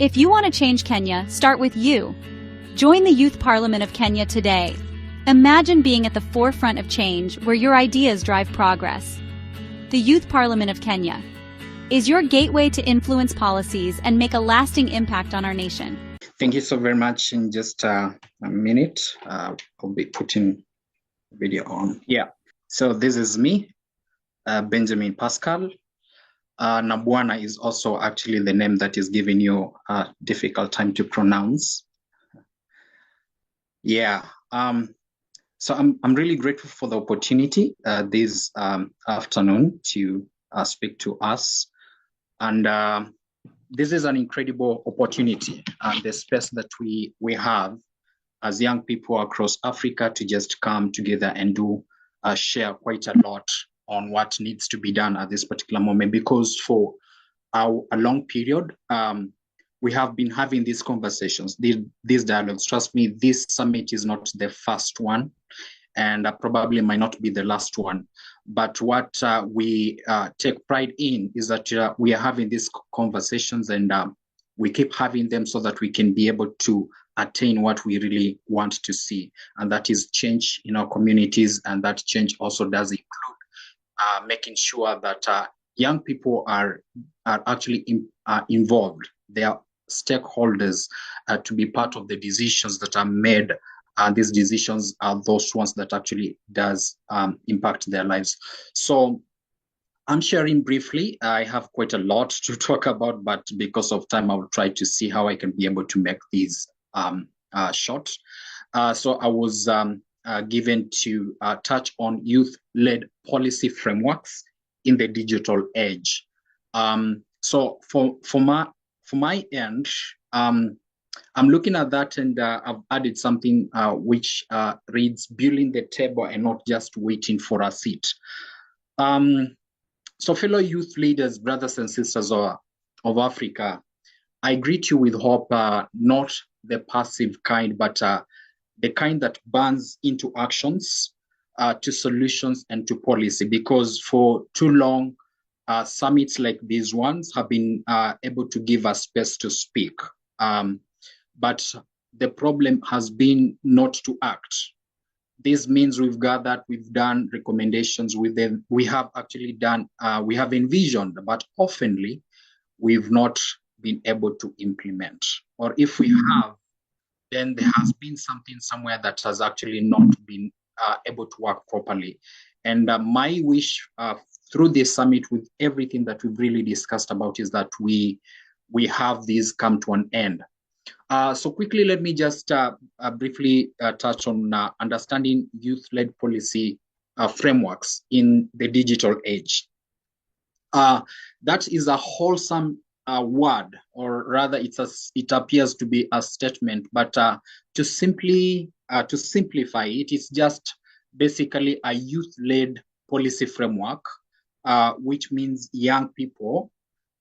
If you want to change Kenya, start with you. Join the Youth Parliament of Kenya today. Imagine being at the forefront of change where your ideas drive progress. The Youth Parliament of Kenya is your gateway to influence policies and make a lasting impact on our nation. Thank you so very much. In just a minute, I'll be putting video on. Yeah, so this is me, Benjamin Pascal. Nabwana is also actually the name that is giving you a difficult time to pronounce. Yeah, so I'm really grateful for the opportunity this afternoon to speak to us. And this is an incredible opportunity and the space that we have as young people across Africa to just come together and do share quite a lot on what needs to be done at this particular moment, because for a long period, we have been having these conversations, these dialogues. Trust me, this summit is not the first one, and probably might not be the last one. But what we take pride in is that we are having these conversations, and we keep having them so that we can be able to attain what we really want to see, and that is change in our communities. And that change also does include making sure that young people are actually involved. They are stakeholders to be part of the decisions that are made. These decisions are those ones that actually does impact their lives. So I'm sharing briefly. I have quite a lot to talk about, but because of time, I will try to see how I can be able to make these short. So I was given to touch on youth-led policy frameworks in the digital age. So for my end, I'm looking at that, and I've added something which reads building the table and not just waiting for a seat. So fellow youth leaders, brothers and sisters of Africa, I greet you with hope, not the passive kind, but the kind that burns into actions, to solutions and to policy, because for too long, summits like these ones have been able to give us space to speak. But the problem has been not to act. This means we've gathered, we've done recommendations with them. We have actually done, we have envisioned, but oftenly we've not been able to implement. Or if we have, then there has been something somewhere that has actually not been able to work properly. And my wish through this summit, with everything that we've really discussed about, is that we have these come to an end. So quickly, let me just briefly touch on understanding youth-led policy frameworks in the digital age. That is a wholesome word, or rather it appears to be a statement, but to simplify it, it's just basically a youth-led policy framework, which means young people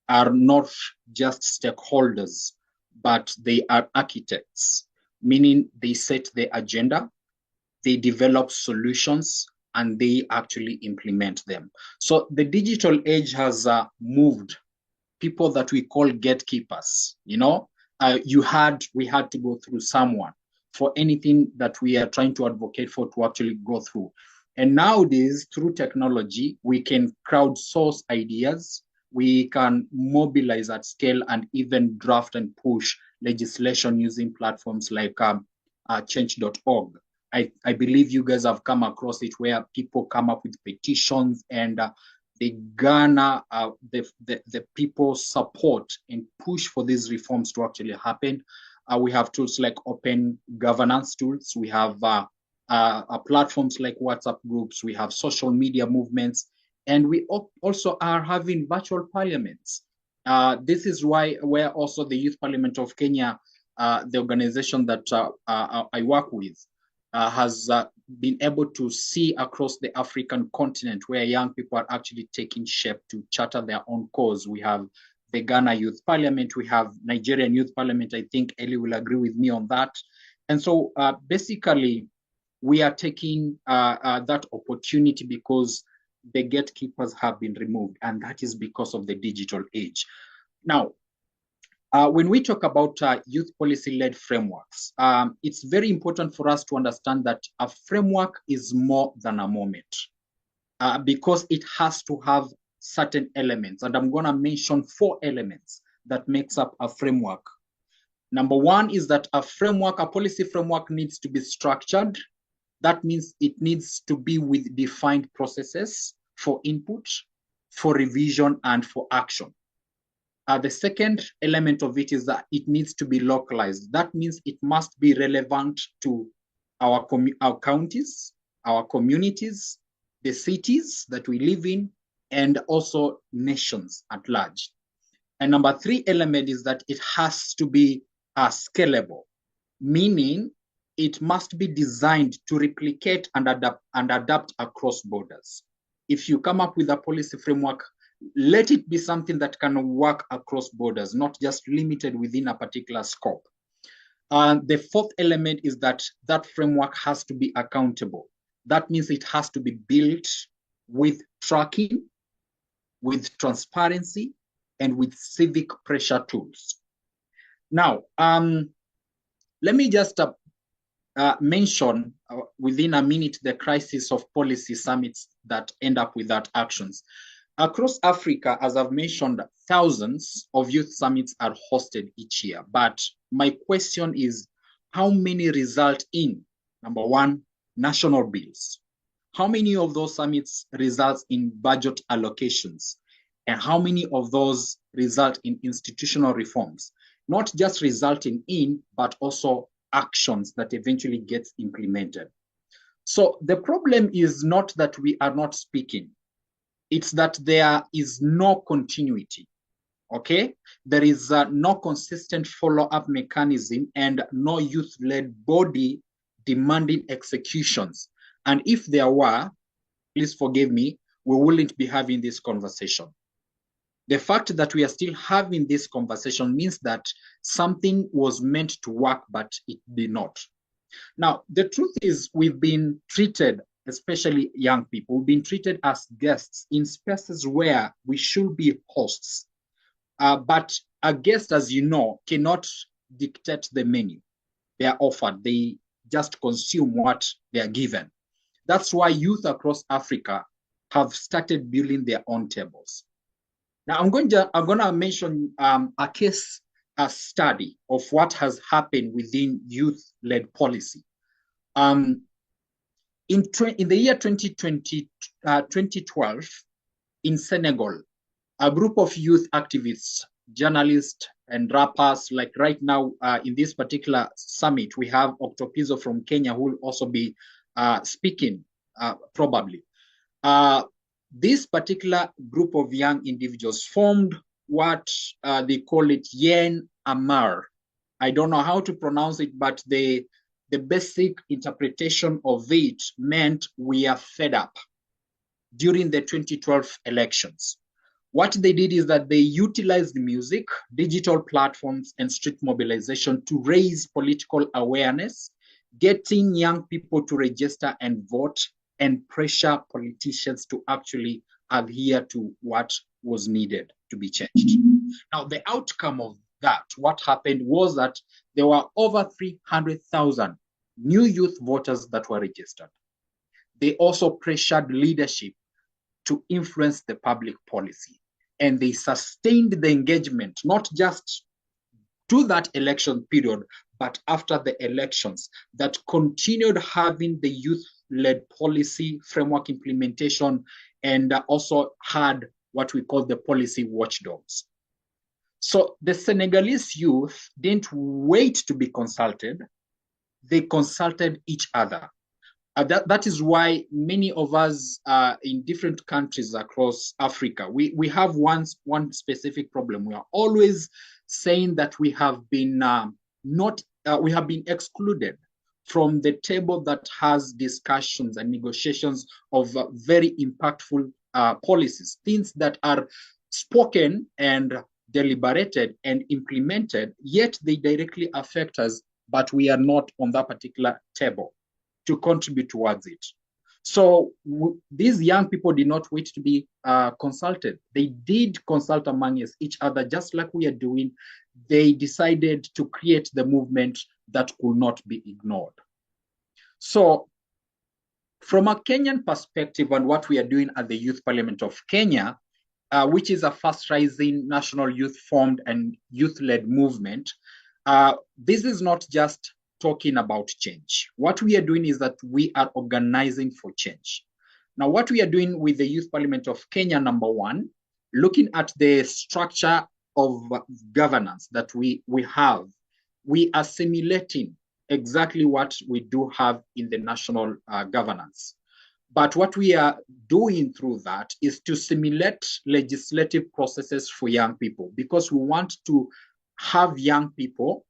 are not just stakeholders, but they are architects, meaning they set the agenda, they develop solutions, and they actually implement them. So the digital age has moved people that we call gatekeepers. You know, we had to go through someone for anything that we are trying to advocate for to actually go through. And nowadays, through technology, we can crowdsource ideas, we can mobilize at scale, and even draft and push legislation using platforms like change.org. I believe you guys have come across it, where people come up with petitions and they garner the people's support and push for these reforms to actually happen. We have tools like open governance tools. We have platforms like WhatsApp groups. We have social media movements. And we also are having virtual parliaments. This is where also the Youth Parliament of Kenya, the organization that I work with, has been able to see across the African continent, where young people are actually taking shape to charter their own cause. We have the Ghana Youth Parliament, we have Nigerian Youth Parliament. I think Ellie will agree with me on that. And so basically, we are taking that opportunity because the gatekeepers have been removed, and that is because of the digital age. Now, When we talk about youth policy-led frameworks, it's very important for us to understand that a framework is more than a moment because it has to have certain elements. And I'm going to mention 4 elements that makes up a framework. Number 1 is that a policy framework needs to be structured. That means it needs to be with defined processes for input, for revision, and for action. The second element of it is that it needs to be localized. That means it must be relevant to our counties, our communities, the cities that we live in, and also nations at large. And number 3 element is that it has to be scalable, meaning it must be designed to replicate and adapt across borders. If you come up with a policy framework, let it be something that can work across borders, not just limited within a particular scope. The 4th element is that that framework has to be accountable. That means it has to be built with tracking, with transparency, and with civic pressure tools. Now, let me just mention within a minute the crisis of policy summits that end up without actions. Across Africa, as I've mentioned, thousands of youth summits are hosted each year. But my question is, how many result in, number 1, national bills? How many of those summits result in budget allocations? And how many of those result in institutional reforms? Not just resulting in, but also actions that eventually gets implemented. So the problem is not that we are not speaking. It's that there is no continuity, okay? There is no consistent follow-up mechanism and no youth-led body demanding executions. And if there were, please forgive me, we wouldn't be having this conversation. The fact that we are still having this conversation means that something was meant to work, but it did not. Now, the truth is we've been treated, especially young people, we've been treated as guests in spaces where we should be hosts. But a guest, as you know, cannot dictate the menu they are offered. They just consume what they are given. That's why youth across Africa have started building their own tables. Now, I'm going to mention a case study of what has happened within youth-led policy. In the year 2012, in Senegal, a group of youth activists, journalists, and rappers, like right now in this particular summit, we have Octopizzo from Kenya who will also be speaking probably. This particular group of young individuals formed what they call it Yen Amar. I don't know how to pronounce it, but the basic interpretation of it meant we are fed up during the 2012 elections. What they did is that they utilized music, digital platforms, and street mobilization to raise political awareness, getting young people to register and vote, and pressure politicians to actually adhere to what was needed to be changed. Now, the outcome of that, what happened was that there were over 300,000 new youth voters that were registered. They also pressured leadership to influence the public policy. And they sustained the engagement, not just to that election period, but after the elections, that continued having the youth-led policy framework implementation, and also had what we call the policy watchdogs. So the Senegalese youth didn't wait to be consulted. They consulted each other. That is why many of us in different countries across Africa, we have one specific problem. We are always saying that we have been we have been excluded from the table that has discussions and negotiations of very impactful policies, things that are spoken and deliberated and implemented, yet they directly affect us, but we are not on that particular table to contribute towards it. So these young people did not wait to be consulted. They did consult among each other, just like we are doing. they decided to create the movement that could not be ignored. So from a Kenyan perspective and what we are doing at the Youth Parliament of Kenya, which is a fast rising national youth formed and youth-led movement, this is not just talking about change. What we are doing is that we are organizing for change. Now, what we are doing with the Youth Parliament of Kenya, number one, looking at the structure of governance that we have, we are simulating exactly what we do have in the national governance. But what we are doing through that is to simulate legislative processes for young people, because we want to have young people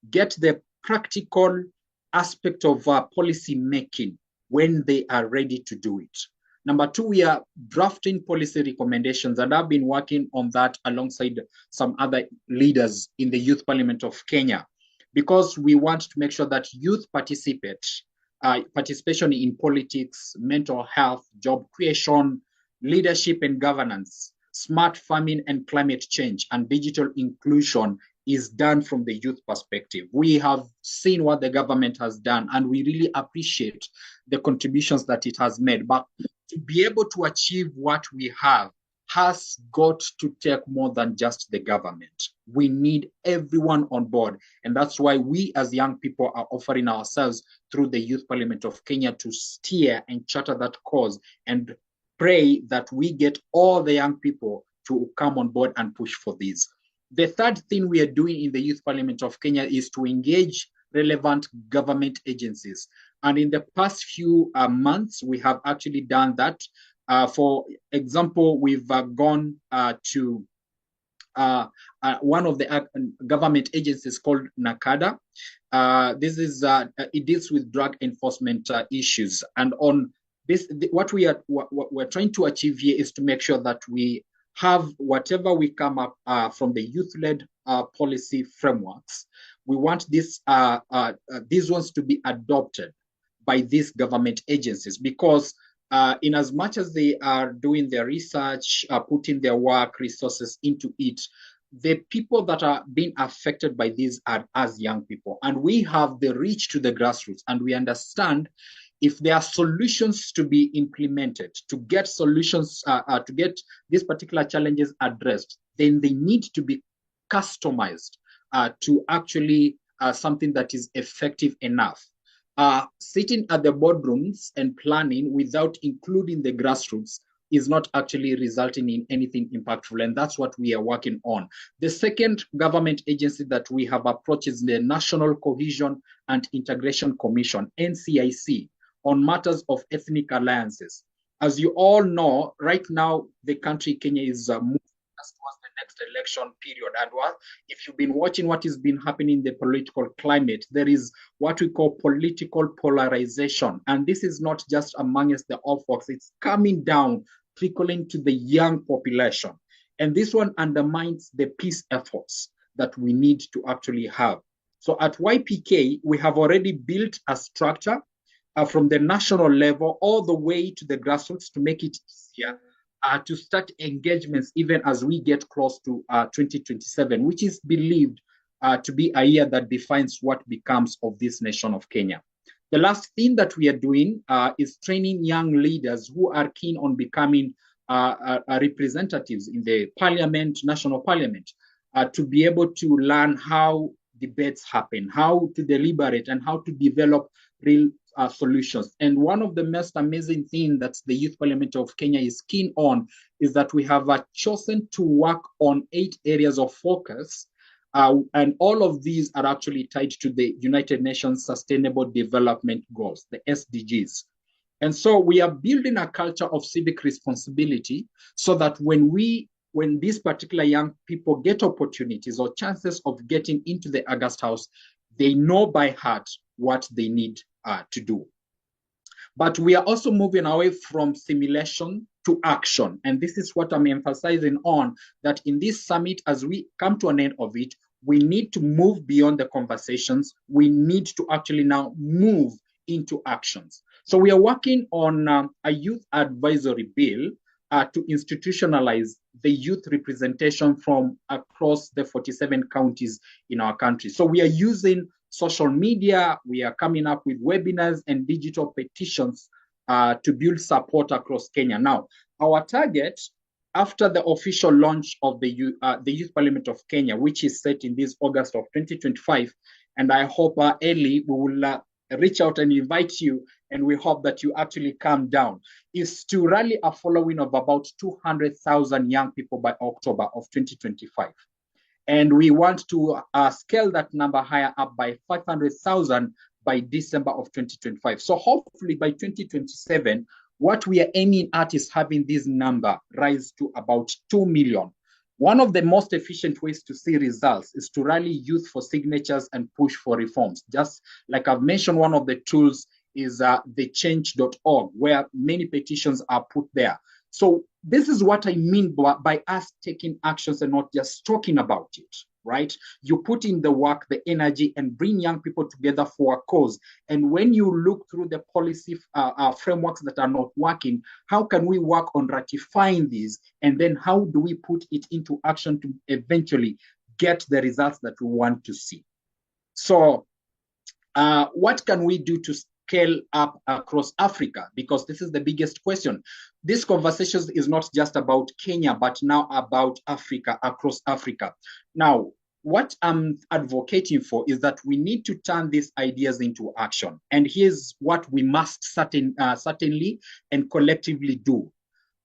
get the practical aspect of policy making when they are ready to do it. Number two, we are drafting policy recommendations, and I've been working on that alongside some other leaders in the Youth Parliament of Kenya, because we want to make sure that youth participation in politics, mental health, job creation, leadership and governance, smart farming and climate change, and digital inclusion is done from the youth perspective. We have seen what the government has done, and we really appreciate the contributions that it has made. But to be able to achieve what we have has got to take more than just the government. We need everyone on board. And that's why we as young people are offering ourselves through the Youth Parliament of Kenya to steer and charter that cause and pray that we get all the young people to come on board and push for this. The third thing we are doing in the Youth Parliament of Kenya is to engage relevant government agencies. And in the past few months, we have actually done that. For example, we've gone to one of the government agencies called NACADA. This is it deals with drug enforcement issues, and on this, what we're trying to achieve here is to make sure that we have whatever we come up from the youth-led policy frameworks. We want these ones to be adopted by these government agencies, because in as much as they are doing their research, putting their work, resources into it, the people that are being affected by these are as young people. And we have the reach to the grassroots, and we understand if there are solutions to be implemented, to get solutions, to get these particular challenges addressed, then they need to be customized to actually something that is effective enough. Sitting at the boardrooms and planning without including the grassroots is not actually resulting in anything impactful, and that's what we are working on. The second government agency that we have approached is the National Cohesion and Integration Commission, NCIC, on matters of ethnic alliances. As you all know, right now, the country, Kenya, is moving towards the next election period. And if you've been watching what has been happening in the political climate, there is what we call political polarization. And this is not just amongst the old folks, it's coming down, trickling to the young population. And this one undermines the peace efforts that we need to actually have. So at YPK, we have already built a structure from the national level all the way to the grassroots to make it easier to start engagements even as we get close to 2027, which is believed to be a year that defines what becomes of this nation of Kenya. The last thing that we are doing is training young leaders who are keen on becoming representatives in the parliament, national parliament, to be able to learn how debates happen, how to deliberate, and how to develop real solutions. And one of the most amazing things that the Youth Parliament of Kenya is keen on is that we have chosen to work on 8 areas of focus. And all of these are actually tied to the United Nations Sustainable Development Goals, the SDGs. And so we are building a culture of civic responsibility so that when these particular young people get opportunities or chances of getting into the August House, they know by heart what they need to do. But we are also moving away from simulation to action. And this is what I'm emphasizing on, that in this summit, as we come to an end of it, we need to move beyond the conversations. We need to actually now move into actions. So we are working on a youth advisory bill to institutionalize the youth representation from across the 47 counties in our country. So we are using social media, we are coming up with webinars and digital petitions to build support across Kenya. Now, our target after the official launch of the Youth Parliament of Kenya, which is set in this August of 2025, and I hope, Ellie, we will reach out and invite you, and we hope that you actually come down, is to rally a following of about 200,000 young people by October of 2025. And we want to scale that number higher up by 500,000 by December of 2025. So hopefully by 2027, what we are aiming at is having this number rise to about 2 million. One of the most efficient ways to see results is to rally youth for signatures and push for reforms. Just like I've mentioned, one of the tools is thechange.org, where many petitions are put there. So this is what I mean by us taking actions and not just talking about it, right? You put in the work, the energy, and bring young people together for a cause. And when you look through the policy frameworks that are not working, how can we work on ratifying these? And then how do we put it into action to eventually get the results that we want to see? So what can we do to scale up across Africa? Because this is the biggest question. This conversation is not just about Kenya, but now about Africa, across Africa. Now, what I'm advocating for is that we need to turn these ideas into action. And here's what we must certainly and collectively do.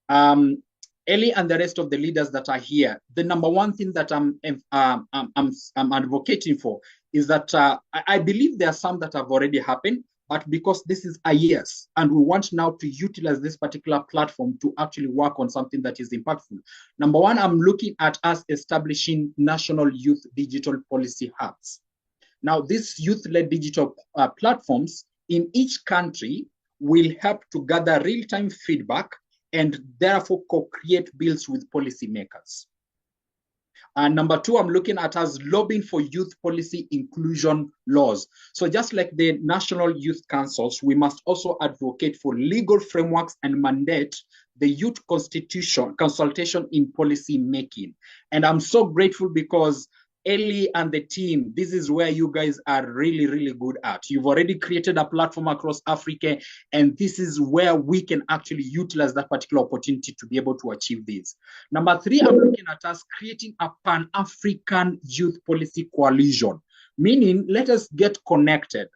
Ellie and the rest of the leaders that are here, the number one thing that I'm advocating for is that I believe there are some that have already happened, but because this is a yes, and we want now to utilize this particular platform to actually work on something that is impactful. Number one, I'm looking at us establishing national youth digital policy hubs. Now, these youth-led digital platforms in each country will help to gather real-time feedback and therefore co-create bills with policymakers. And number two, I'm looking at us lobbying for youth policy inclusion laws. So just like the National Youth Councils, we must also advocate for legal frameworks and mandate the youth consultation in policy making. And I'm so grateful because Ellie and the team, this is where you guys are really, really good at. You've already created a platform across Africa, and this is where we can actually utilize that particular opportunity to be able to achieve this. Number three, I'm looking at us creating a Pan-African youth policy coalition, meaning let us get connected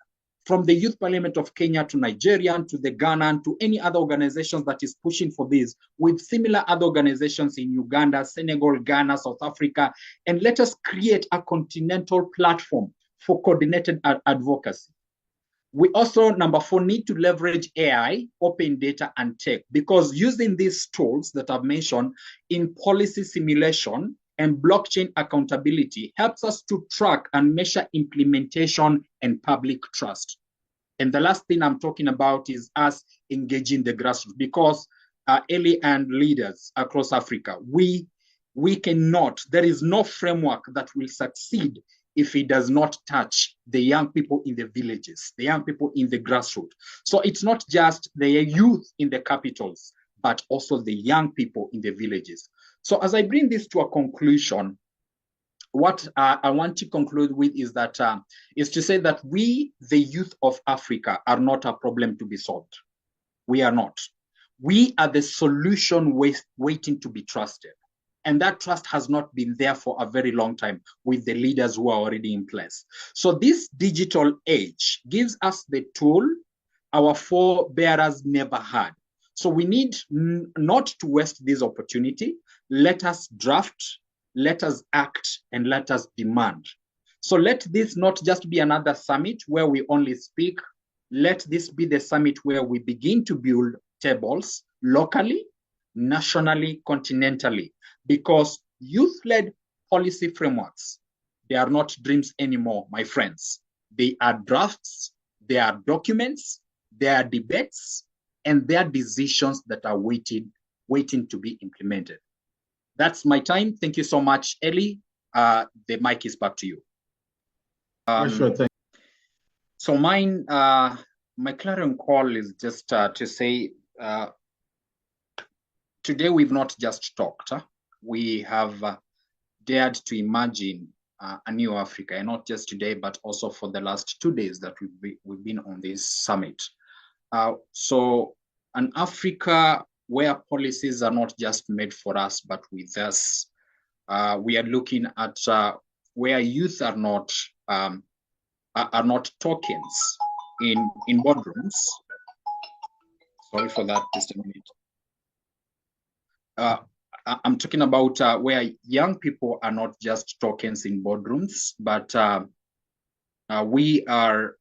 from the Youth Parliament of Kenya to Nigerian, to the Ghana, to any other organizations that is pushing for this, with similar other organizations in Uganda, Senegal, Ghana, South Africa, and let us create a continental platform for coordinated advocacy. We also, number four, need to leverage AI, open data, and tech, because using these tools that I've mentioned in policy simulation and blockchain accountability helps us to track and measure implementation and public trust. And the last thing I'm talking about is us engaging the grassroots, because Ellie and leaders across Africa, we cannot, there is no framework that will succeed if it does not touch the young people in the villages, the young people in the grassroots. So it's not just the youth in the capitals, but also the young people in the villages. So as I bring this to a conclusion, what I want to conclude with is that is to say that we, the youth of Africa, are not a problem to be solved. We are not. We are the solution waiting to be trusted. And that trust has not been there for a very long time with the leaders who are already in place. So this digital age gives us the tool our forebearers never had. So we need not to waste this opportunity. Let us draft, let us act, and let us demand. So let this not just be another summit where we only speak. Let this be the summit where we begin to build tables locally, nationally, continentally, because youth-led policy frameworks, they are not dreams anymore, my friends. They are drafts, they are documents, they are debates, and they are decisions that are waiting to be implemented. That's my time. Thank you so much, Ellie. The mic is back to you. Sure, thank you. So mine, my clarion call is just to say, today we've not just talked, we have dared to imagine a new Africa, and not just today, but also for the last 2 days that we've been on this summit. So an Africa where policies are not just made for us, but with us. We are looking at where youth are not tokens in boardrooms. Sorry for that, just a minute. I'm talking about where young people are not just tokens in boardrooms, but we are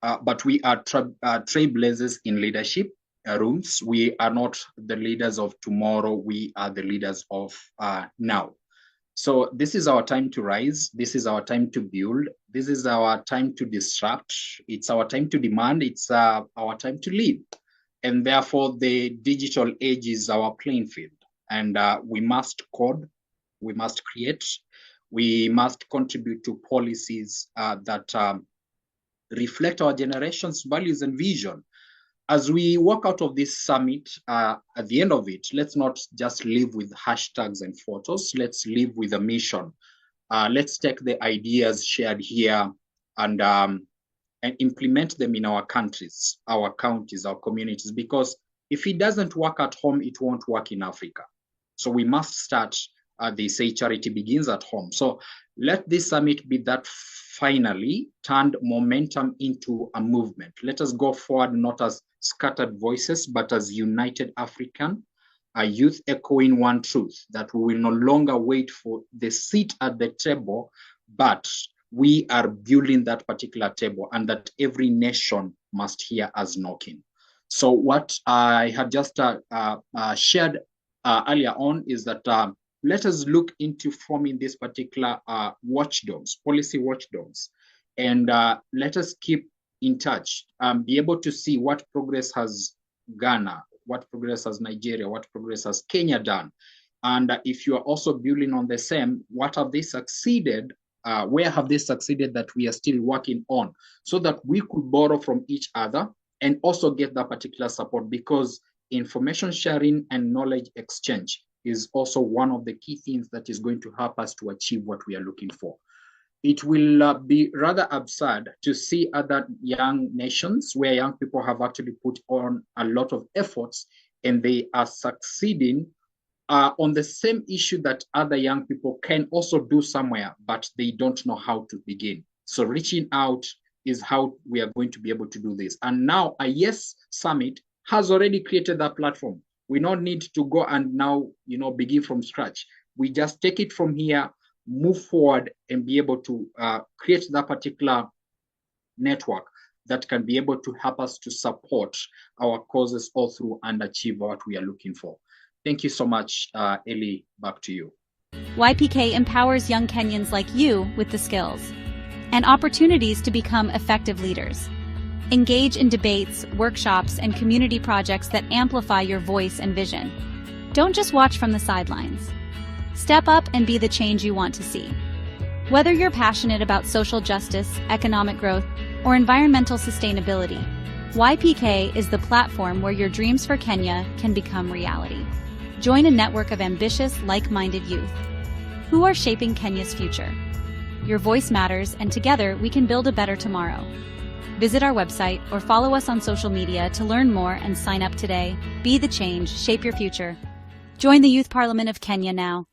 trailblazers in leadership rooms. We are not the leaders of tomorrow. We are the leaders of now. So this is our time to rise. This is our time to build. This is our time to disrupt. It's our time to demand. It's our time to lead. And therefore, the digital age is our playing field. And we must code, we must create, we must contribute to policies that reflect our generation's values and vision. As we walk out of this summit, at the end of it, let's not just live with hashtags and photos. Let's live with a mission. Let's take the ideas shared here and implement them in our countries, our counties, our communities, because if it doesn't work at home, it won't work in Africa. So we must start, they say charity begins at home. So let this summit be that finally turned momentum into a movement. Let us go forward, not as scattered voices, but as united African, a youth echoing one truth, that we will no longer wait for the seat at the table, but we are building that particular table, and that every nation must hear us knocking. So what I had just shared earlier on is that let us look into forming this particular watchdogs, policy watchdogs, and let us keep in touch, be able to see what progress has Ghana, what progress has Nigeria, what progress has Kenya done. And if you are also building on the same, what have they succeeded? Where have they succeeded that we are still working on, so that we could borrow from each other and also get that particular support, because information sharing and knowledge exchange is also one of the key things that is going to help us to achieve what we are looking for. It will be rather absurd to see other young nations where young people have actually put on a lot of efforts and they are succeeding on the same issue that other young people can also do somewhere, but they don't know how to begin. So reaching out is how we are going to be able to do this. And now a Yes Summit has already created that platform. We don't need to go and now, begin from scratch. We just take it from here, move forward, and be able to create that particular network that can be able to help us to support our causes all through and achieve what we are looking for. Thank you so much, Ellie. Back to you. YPK empowers young Kenyans like you with the skills and opportunities to become effective leaders. Engage in debates, workshops, and community projects that amplify your voice and vision. Don't just watch from the sidelines. Step up and be the change you want to see. Whether you're passionate about social justice, economic growth, or environmental sustainability, YPK is the platform where your dreams for Kenya can become reality. Join a network of ambitious, like-minded youth who are shaping Kenya's future. Your voice matters, and together we can build a better tomorrow. Visit our website or follow us on social media to learn more and sign up today. Be the change, shape your future. Join the Youth Parliament of Kenya now.